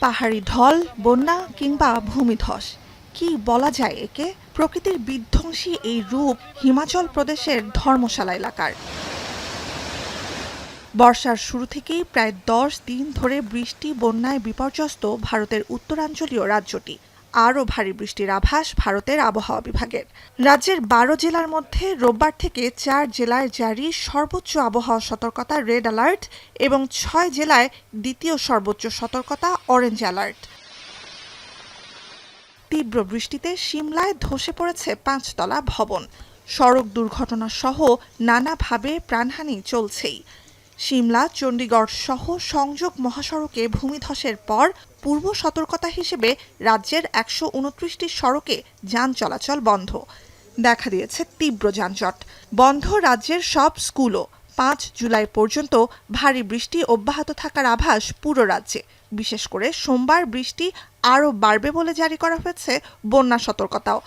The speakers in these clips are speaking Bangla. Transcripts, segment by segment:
পাহাড়ি ঢল, বন্যা কিংবা ভূমিধস, কি বলা যায় একে? প্রকৃতির বিধ্বংসী এই রূপ হিমাচল প্রদেশের ধর্মশালা এলাকার। বর্ষার শুরু থেকেই প্রায় 10 দিন ধরে বৃষ্টি বন্যায় বিপর্যস্ত ভারতের উত্তরাঞ্চলীয় রাজ্যটি। আরও ভারী বৃষ্টির আভাস ভারতের আবহাওয়া বিভাগের। রাজ্যের 12 জেলার মধ্যে রোববার থেকে 4 জেলায় জারি সর্বোচ্চ আবহাওয়া সতর্কতা রেড অ্যালার্ট এবং 6 জেলায় দ্বিতীয় সর্বোচ্চ সতর্কতা অরেঞ্জ অ্যালার্ট। তীব্র বৃষ্টিতে সিমলায় ধসে পড়েছে 5 তলা ভবন। সড়ক দুর্ঘটনা সহ নানাভাবে প্রাণহানি চলছেই। সিমলা চণ্ডীগড় সহ সংযোগ মহাসড়কে ভূমিধসের পর পূর্ব সতর্কতা হিসেবে রাজ্যের 129টি সড়কে যান চলাচল বন্ধ। দেখা দিয়েছে তীব্র যানজট। বন্ধ রাজ্যের সব স্কুলও। 5 জুলাই পর্যন্ত ভারী বৃষ্টি অব্যাহত থাকার আভাস পুরো রাজ্যে। বিশেষ করে সোমবার বৃষ্টি আরও বাড়বে বলে জারি করা হয়েছে বন্যা সতর্কতাও।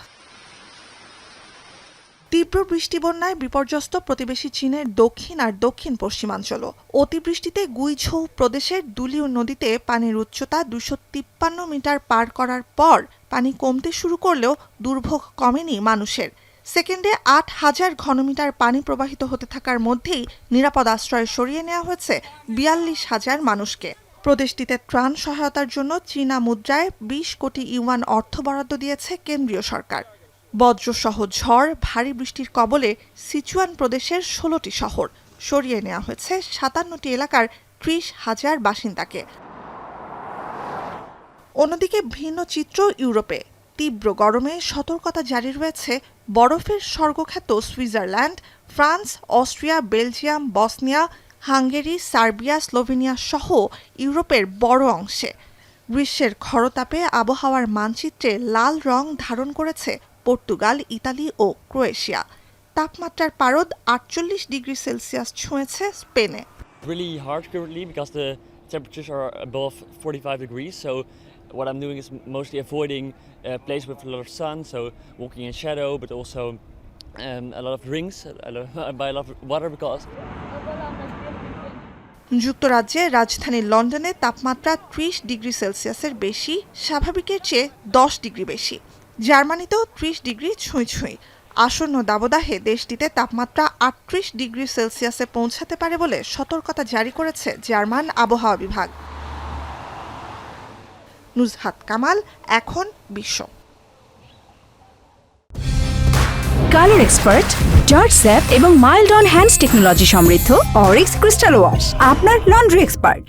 তীব্র বৃষ্টি বন্যায় বিপর্যস্ত প্রতিবেশী চীনের দক্ষিণ আর দক্ষিণ পশ্চিমাঞ্চলও। অতিবৃষ্টিতে গুইঝৌ প্রদেশের দুলিউ নদীতে পানির উচ্চতা 253 মিটার পার করার পর পানি কমতে শুরু করলেও দুর্ভোগ কমেনি মানুষের। সেকেন্ডে 8,000 ঘনমিটার পানি প্রবাহিত হতে থাকার মধ্যেই নিরাপদ আশ্রয়ে সরিয়ে নেওয়া হয়েছে 42,000 মানুষকে। প্রদেশটিতে ত্রাণ সহায়তার জন্য চীনা মুদ্রায় 20 কোটি ইউয়ান অর্থ বরাদ্দ দিয়েছে কেন্দ্রীয় সরকার। বজ্রসহ ঝড়, ভারী বৃষ্টির কবলে সিচুয়ান প্রদেশের 16টি শহর। সরিয়ে নেওয়া হয়েছে 57টি এলাকার 30,000 বাসিন্দাকে। অন্যদিকে ভিন্ন চিত্র ইউরোপে। তীব্র গরমে সতর্কতা জারি রয়েছে বরফের স্বর্গখ্যাত Switzerland, France, Austria, Belgium, Bosnia, Hungary, Serbia, Slovenia সহ ইউরোপের বড় অংশে। গ্রীষ্মের খরতাপে আবহাওয়ার মানচিত্রে লাল রং ধারণ করেছে পর্তুগাল, ইতালি ও ক্রোয়েশিয়া। তাপমাত্রার পারদ 48 ডিগ্রি সেলসিয়াস ছুঁয়েছে স্পেনে। Really hard currently because the temperatures are above 45 degrees. So what I'm doing is mostly avoiding places with a lot of sun, so walking in shadow, but also a lot of drinks, by a lot of water because. যুক্তরাজ্যে রাজধানী লন্ডনে তাপমাত্রা 30 ডিগ্রি সেলসিয়াসের বেশি, স্বাভাবিকের চেয়ে 10 ডিগ্রি বেশি। জার্মানিতেও 30 ডিগ্রি ছুঁই ছুঁই। আসন্ন দাবদাহে দেশটিতে তাপমাত্রা 38 ডিগ্রি সেলসিয়াসে পৌঁছাতে পারে বলে সতর্কতা জারি করেছে জার্মান আবহাওয়া বিভাগ। নুজহাত কামাল, এখন বিশ্ব। কালার এক্সপার্ট, জর্জ স্যাপ এবং মাইল্ড অন হ্যান্ডস টেকনোলজি সমৃদ্ধ অরিক্স ক্রিস্টাল ওয়াশ আপনার লন্ড্রি এক্সপার্ট।